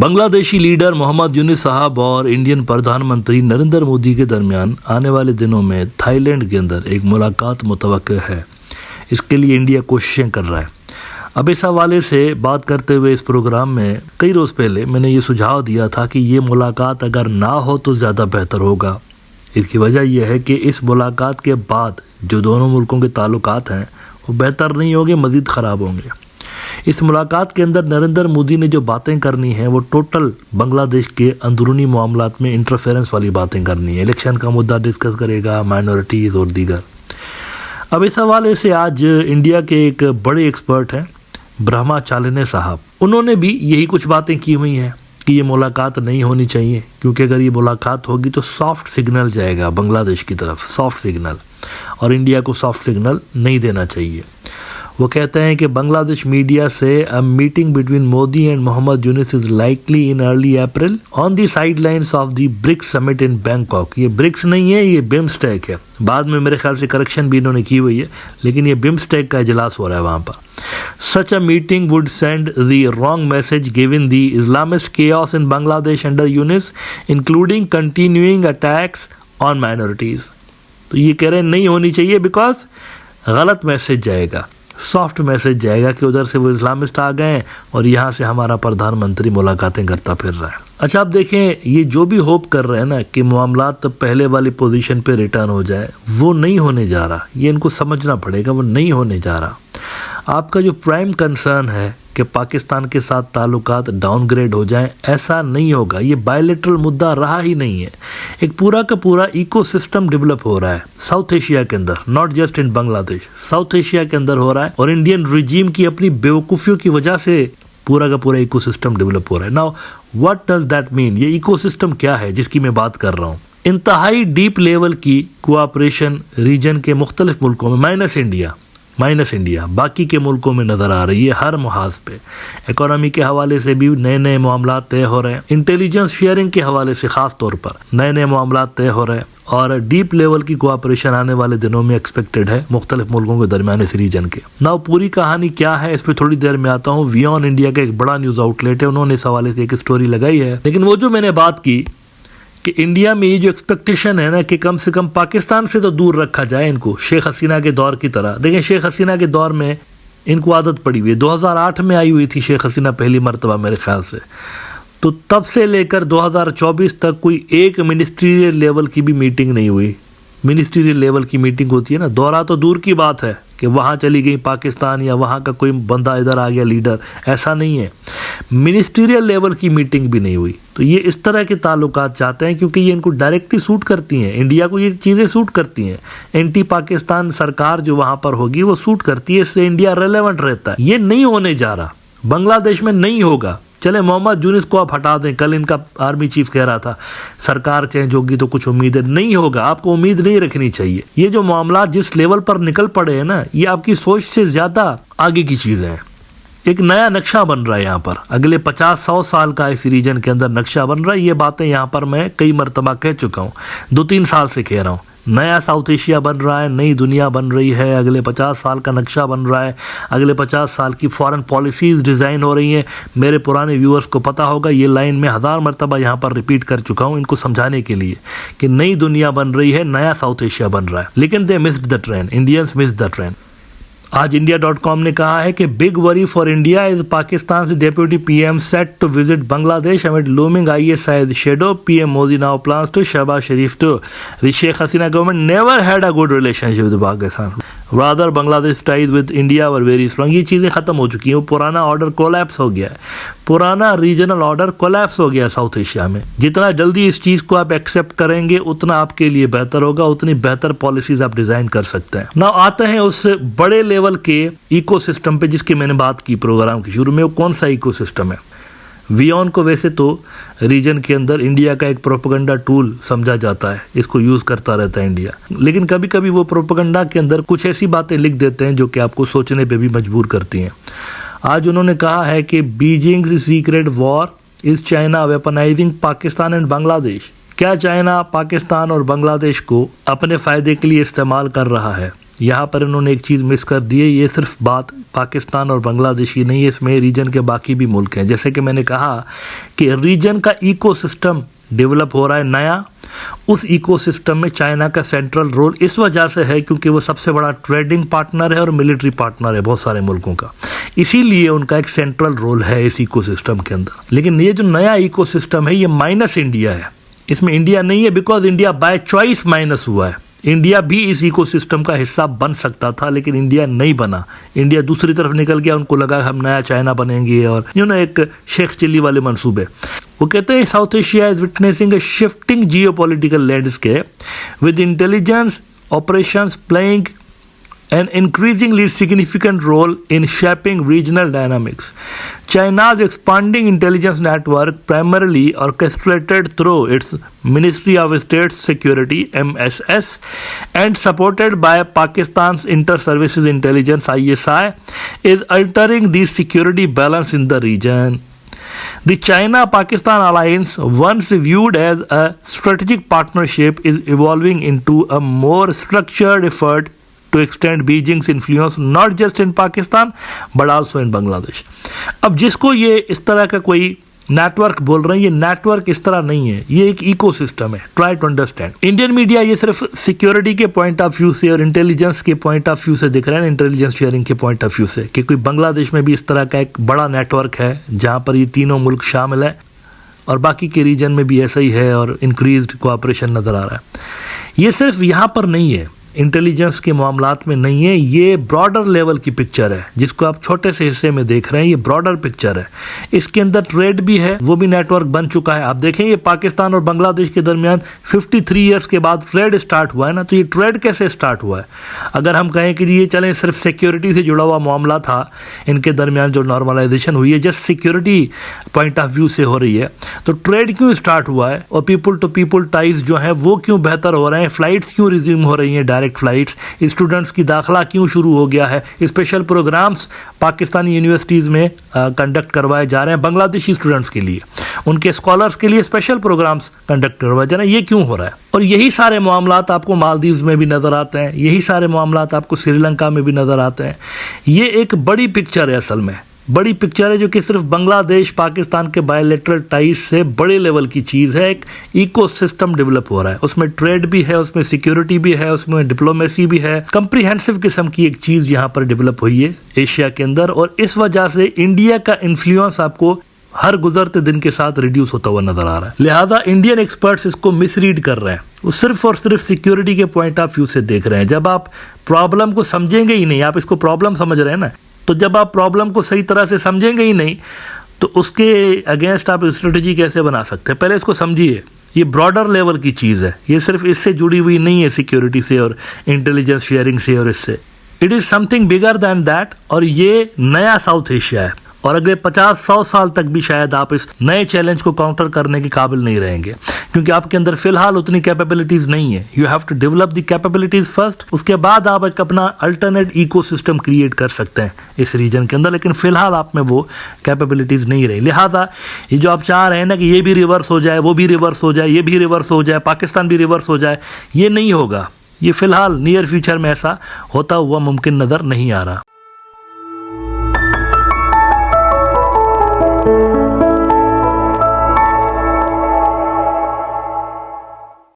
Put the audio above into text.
بنگلہ دیشی لیڈر محمد یونس صاحب اور انڈین پردھان منتری نریندر مودی کے درمیان آنے والے دنوں میں تھائی لینڈ کے اندر ایک ملاقات متوقع ہے۔ اس کے لیے انڈیا کوششیں کر رہا ہے۔ اب اس حوالے سے بات کرتے ہوئے اس پروگرام میں کئی روز پہلے میں نے یہ سجھاؤ دیا تھا کہ یہ ملاقات اگر نہ ہو تو زیادہ بہتر ہوگا۔ اس کی وجہ یہ ہے کہ اس ملاقات کے بعد جو دونوں ملکوں کے تعلقات ہیں وہ بہتر نہیں ہوں گے، مزید خراب ہوں گے۔ اس ملاقات کے اندر نریندر مودی نے جو باتیں کرنی ہیں وہ ٹوٹل بنگلہ دیش کے اندرونی معاملات میں انٹرفیرنس والی باتیں کرنی ہیں۔ الیکشن کا مدعا ڈسکس کرے گا، مائنورٹیز اور دیگر۔ اب اس حوالے سے آج انڈیا کے ایک بڑے ایکسپرٹ ہیں برہما چالنے صاحب، انہوں نے بھی یہی کچھ باتیں کی ہوئی ہیں کہ یہ ملاقات نہیں ہونی چاہیے، کیونکہ اگر یہ ملاقات ہوگی تو سافٹ سگنل جائے گا بنگلہ دیش کی طرف، سافٹ سگنل، اور انڈیا کو سافٹ سگنل نہیں دینا چاہیے۔ وہ کہتے ہیں کہ بنگلہ دیش میڈیا سے a meeting between Modi and Mohammad Yunus is likely in early April on the sidelines of the BRICS summit in Bangkok۔ یہ BRICS نہیں ہے، یہ BIMSTEC ہے۔ بعد میں میرے خیال سے کریکشن بھی انہوں نے کی ہوئی ہے، لیکن یہ BIMSTEC کا اجلاس ہو رہا ہے وہاں پر۔ Such a meeting would send the wrong message given the Islamist chaos in Bangladesh under Yunus, including continuing attacks on minorities۔ تو یہ کہہ رہے ہیں نہیں ہونی چاہیے بیکاز غلط میسج جائے گا، سافٹ میسج جائے گا کہ ادھر سے وہ اسلامسٹ آ گئے ہیں اور یہاں سے ہمارا پردھان منتری ملاقاتیں کرتا پھر رہا ہے۔ اچھا اب دیکھیں، یہ جو بھی ہوپ کر رہے ہیں نا کہ معاملات پہلے والی پوزیشن پہ ریٹرن ہو جائے، وہ نہیں ہونے جا رہا، یہ ان کو سمجھنا پڑے گا، وہ نہیں ہونے جا رہا۔ آپ کا جو پرائم کنسرن ہے کہ پاکستان کے ساتھ تعلقات ڈاؤن گریڈ ہو جائیں، ایسا نہیں ہوگا۔ یہ بائیلیٹرل مدعا رہا ہی نہیں ہے۔ ایک پورا کا پورا ایکو سسٹم ڈیولپ ہو رہا ہے ساؤتھ ایشیا کے اندر، ناٹ جسٹ ان بنگلہ دیش، ساؤتھ ایشیا کے اندر ہو رہا ہے، اور انڈین رجیم کی اپنی بیوقوفیوں کی وجہ سے پورا کا پورا ایکو سسٹم ڈیولپ ہو رہا ہے۔ ناؤ واٹ ڈز دیٹ مین؟ یہ ایکو سسٹم کیا ہے جس کی میں بات کر رہا ہوں؟ انتہائی ڈیپ لیول کی کوآپریشن ریجن کے مختلف ملکوں میں مائنس انڈیا باقی کے ملکوں میں نظر آ رہی ہے ہر محاذ پہ۔ اکانومی کے حوالے سے بھی نئے نئے معاملات طے ہو رہے ہیں، انٹیلیجنس شیئرنگ کے حوالے سے خاص طور پر نئے معاملات طے ہو رہے ہیں، اور ڈیپ لیول کی کوآپریشن آنے والے دنوں میں ایکسپیکٹڈ ہے مختلف ملکوں کے درمیان اس ریجن کے۔ ناؤ پوری کہانی کیا ہے اس پہ تھوڑی دیر میں آتا ہوں۔ ویون انڈیا کا ایک بڑا نیوز آؤٹ لیٹ ہے، انہوں نے اس حوالے سے ایک سٹوری لگائی ہے، لیکن وہ جو میں نے بات کی کہ انڈیا میں یہ جو ایکسپیکٹیشن ہے نا کہ کم سے کم پاکستان سے تو دور رکھا جائے ان کو، شیخ حسینہ کے دور کی طرح۔ دیکھیں شیخ حسینہ کے دور میں ان کو عادت پڑی ہوئی ہے، 2008 میں آئی ہوئی تھی شیخ حسینہ پہلی مرتبہ میرے خیال سے، تو تب سے لے کر 2024 تک کوئی ایک منسٹریل لیول کی بھی میٹنگ نہیں ہوئی۔ منسٹریل لیول کی میٹنگ ہوتی ہے نا، دورہ تو دور کی بات ہے کہ وہاں چلی گئی پاکستان یا وہاں کا کوئی بندہ ادھر آ گیا لیڈر، ایسا نہیں ہے۔ منسٹریل لیول کی میٹنگ بھی نہیں ہوئی۔ تو یہ اس طرح کے تعلقات چاہتے ہیں کیونکہ یہ ان کو ڈائریکٹلی سوٹ کرتی ہیں، انڈیا کو یہ چیزیں سوٹ کرتی ہیں، اینٹی پاکستان سرکار جو وہاں پر ہوگی وہ سوٹ کرتی ہے، اس سے انڈیا ریلیونٹ رہتا ہے۔ یہ نہیں ہونے جا رہا، بنگلہ دیش میں نہیں ہوگا۔ چلے محمد یونس کو آپ ہٹا دیں، کل ان کا آرمی چیف کہہ رہا تھا سرکار چینج ہوگی تو کچھ امید ہے، نہیں ہوگا، آپ کو امید نہیں رکھنی چاہیے۔ یہ جو معاملات جس لیول پر نکل پڑے ہیں نا، یہ آپ کی سوچ سے زیادہ آگے کی چیزیں ہیں۔ ایک نیا نقشہ بن رہا ہے یہاں پر، اگلے 50-100 سال کا اس ریجن کے اندر نقشہ بن رہا ہے۔ یہ باتیں یہاں پر میں کئی مرتبہ کہہ چکا ہوں، 2-3 سال سے کہہ رہا ہوں۔ نیا ساؤتھ ایشیا بن رہا ہے، نئی دنیا بن رہی ہے، اگلے 50 سال کا نقشہ بن رہا ہے، اگلے 50 سال کی فارن پالیسیز ڈیزائن ہو رہی ہیں۔ میرے پرانے ویورز کو پتہ ہوگا، یہ لائن میں 1000 مرتبہ یہاں پر ریپیٹ کر چکا ہوں ان کو سمجھانے کے لیے کہ نئی دنیا بن رہی ہے، نیا ساؤتھ ایشیا بن رہا ہے، لیکن they missed the train, Indians missed the train. آج India.com نے کہا ہے کہ big worry for India is Pakistan deputy P M set to visit Bangladesh amid looming ISI shadow. PM Modi now plans to Shehbaz Sharif too. The Sheikh Hasina government never had a good relationship with Pakistan. Rather, Bangladesh ties with India were very strong. یہ چیزیں ختم ہو چکی ہیں، وہ پرانا order collapse ہو گیا ہے، پرانا ریجنل آرڈر کولیپس ہو گیا ساؤتھ ایشیا میں۔ جتنا جلدی اس چیز کو آپ ایکسیپٹ کریں گے اتنا آپ کے لیے بہتر ہوگا، اتنی بہتر پالیسیز آپ ڈیزائن کر سکتے ہیں۔ نا آتے ہیں اس بڑے لیول کے ایکو سسٹم پہ جس کی میں نے بات کی پروگرام کے شروع میں۔ وہ کون سا ایکو سسٹم ہے؟ ویون کو ویسے تو ریجن کے اندر انڈیا کا ایک پروپیگنڈا ٹول سمجھا جاتا ہے، اس کو یوز کرتا رہتا ہے انڈیا، لیکن کبھی کبھی وہ پروپیگنڈا کے اندر کچھ ایسی باتیں لکھ دیتے ہیں جو کہ آپ کو سوچنے پہ بھی مجبور کرتی ہیں۔ آج انہوں نے کہا ہے کہ Beijing secret war is China weaponising Pakistan and Bangladesh. کیا چائنا پاکستان اور بنگلہ دیش کو اپنے فائدے کے لیے استعمال کر رہا ہے؟ یہاں پر انہوں نے ایک چیز مس کر دی ہے، یہ صرف بات پاکستان اور بنگلہ دیش ہی نہیں ہے، اس میں ریجن کے باقی بھی ملک ہیں. جیسے کہ میں نے کہا کہ ریجن کا ایکو سسٹم ڈیولپ ہو رہا ہے نیا. اس ایکو سسٹم میں چائنا کا سینٹرل رول اس وجہ سے ہے کیونکہ وہ سب سے بڑا ٹریڈنگ پارٹنر ہے اور ملٹری پارٹنر ہے بہت سارے ملکوں کا، اسی لیے ان کا ایک سینٹرل رول ہے اس ایکو سسٹم کے اندر. لیکن یہ جو نیا ایکو سسٹم ہے یہ مائنس انڈیا ہے، اس میں انڈیا نہیں ہے، because India by choice minus ہوا ہے. انڈیا بھی اس ایکو سسٹم کا حصہ بن سکتا تھا لیکن انڈیا نہیں بنا. انڈیا دوسری طرف نکل گیا، ان کو لگا ہم نیا چائنا بنیں گے اور ایک شیخ چلی والے منصوبے. وہ کہتے ہیں South Asia is witnessing a shifting geopolitical landscape with intelligence operations playing an increasingly significant role in shaping regional dynamics. China's expanding intelligence network, primarily orchestrated through its Ministry of State Security (MSS) and supported by Pakistan's Inter-Services Intelligence (ISI), is altering the security balance in the region. The China-Pakistan alliance, once viewed as a strategic partnership, is evolving into a more structured effort to extend Beijing's influence not just in Pakistan but also in Bangladesh. اب جس کو یہ اس طرح کا کوئی net work بول رہے ہیں، یہ نیٹ ورک اس طرح نہیں ہے، یہ ایک ایکو سسٹم ہے. Try to understand. Indian media یہ صرف سیکیورٹی کے پوائنٹ آف ویو سے اور انٹیلیجنس کے پوائنٹ آف ویو سے دکھ رہے ہیں، انٹیلیجنس شیئرنگ کے پوائنٹ آف ویو سے، کہ کوئی بنگلہ دیش میں بھی اس طرح کا ایک بڑا نیٹ ورک ہے جہاں پر یہ تینوں ملک شامل ہیں اور باقی کے ریجن میں بھی ایسا ہی ہے اور انکریزڈ کوآپریشن نظر آ رہا ہے. یہ صرف یہاں پر نہیں ہے، انٹیلیجنس کے معاملات میں نہیں ہے، یہ براڈر لیول کی پکچر ہے جس کو آپ چھوٹے سے حصے میں دیکھ رہے ہیں. یہ براڈر پکچر ہے، اس کے اندر ٹریڈ بھی ہے، وہ بھی نیٹ ورک بن چکا ہے. آپ دیکھیں یہ پاکستان اور بنگلہ دیش کے درمیان 53 ایئرس کے بعد ٹریڈ اسٹارٹ ہوا ہے نا. تو یہ ٹریڈ کیسے اسٹارٹ ہوا ہے؟ اگر ہم کہیں کہ یہ چلیں صرف سیکیورٹی سے جڑا ہوا معاملہ تھا ان کے درمیان جو نارملائزیشن ہوئی ہے just security point of view سے ہو رہی ہے، تو ٹریڈ کیوں اسٹارٹ ہوا ہے اور پیپل ٹو پیپل ٹائز جو ہیں وہ کیوں بہتر ہو رہے ہیں، فلائٹس کیوں ریزیوم ہو رہی ہیں، ڈائریکٹ فلائٹس، اسٹوڈنٹس کی داخلہ کیوں شروع ہو گیا ہے، اسپیشل پروگرامز پاکستانی یونیورسٹیز میں کنڈکٹ کروائے جا رہے ہیں بنگلہ دیشی اسٹوڈنٹس کے لیے، ان کے اسکالرس کے لیے اسپیشل پروگرامز کنڈکٹ کروائے جا رہے ہیں. یہ کیوں ہو رہا ہے؟ اور یہی سارے معاملات آپ کو مالدیوز میں بھی نظر آتے ہیں، یہی سارے معاملات آپ کو سری لنکا میں بھی نظر آتے ہیں. یہ ایک بڑی پکچر ہے، اصل میں بڑی پکچر ہے جو کہ صرف بنگلہ دیش پاکستان کے بائیلیٹرل ٹائز سے بڑے لیول کی چیز ہے. ایک ایکو سسٹم ڈیولپ ہو رہا ہے، اس میں ٹریڈ بھی ہے، اس میں سیکیورٹی بھی ہے، اس میں ڈپلومیسی بھی ہے. کمپریہنسو قسم کی ایک چیز یہاں پر ڈیولپ ہوئی ہے ایشیا کے اندر، اور اس وجہ سے انڈیا کا انفلوئنس آپ کو ہر گزرتے دن کے ساتھ ریڈیوس ہوتا ہوا نظر آ رہا ہے. لہذا انڈین ایکسپرٹس اس کو مس ریڈ کر رہے ہیں، وہ صرف اور صرف سیکیورٹی کے پوائنٹ آف ویو سے دیکھ رہے ہیں. جب آپ پرابلم کو سمجھیں گے ہی نہیں، آپ اس کو پرابلم سمجھ رہے ہیں نا، تو جب آپ پرابلم کو صحیح طرح سے سمجھیں گے ہی نہیں تو اس کے اگینسٹ آپ اسٹریٹجی کیسے بنا سکتے ہیں؟ پہلے اس کو سمجھیے، یہ براڈر لیول کی چیز ہے، یہ صرف اس سے جڑی ہوئی نہیں ہے سیکیورٹی سے اور انٹیلیجنس شیئرنگ سے اور اس سے. It is something bigger than that. اور یہ نیا ساؤتھ ایشیا ہے اور اگلے 50-100 سال تک بھی شاید آپ اس نئے چیلنج کو کاؤنٹر کرنے کے قابل نہیں رہیں گے کیونکہ آپ کے اندر فی الحال اتنی کیپیبلٹیز نہیں ہے. You have to develop the capabilities first, اس کے بعد آپ ایک اپنا الٹرنیٹ ایکو سسٹم کریٹ کر سکتے ہیں اس ریجن کے اندر، لیکن فی الحال آپ میں وہ کیپیبلٹیز نہیں رہی. لہٰذا یہ جو آپ چاہ رہے ہیں نا کہ یہ بھی ریورس ہو جائے، وہ بھی ریورس ہو جائے، یہ بھی ریورس ہو جائے، پاکستان بھی ریورس ہو جائے، یہ نہیں ہوگا. یہ فی الحال نیئر فیوچر میں ایسا ہوتا ہوا ممکن نظر نہیں آ رہا.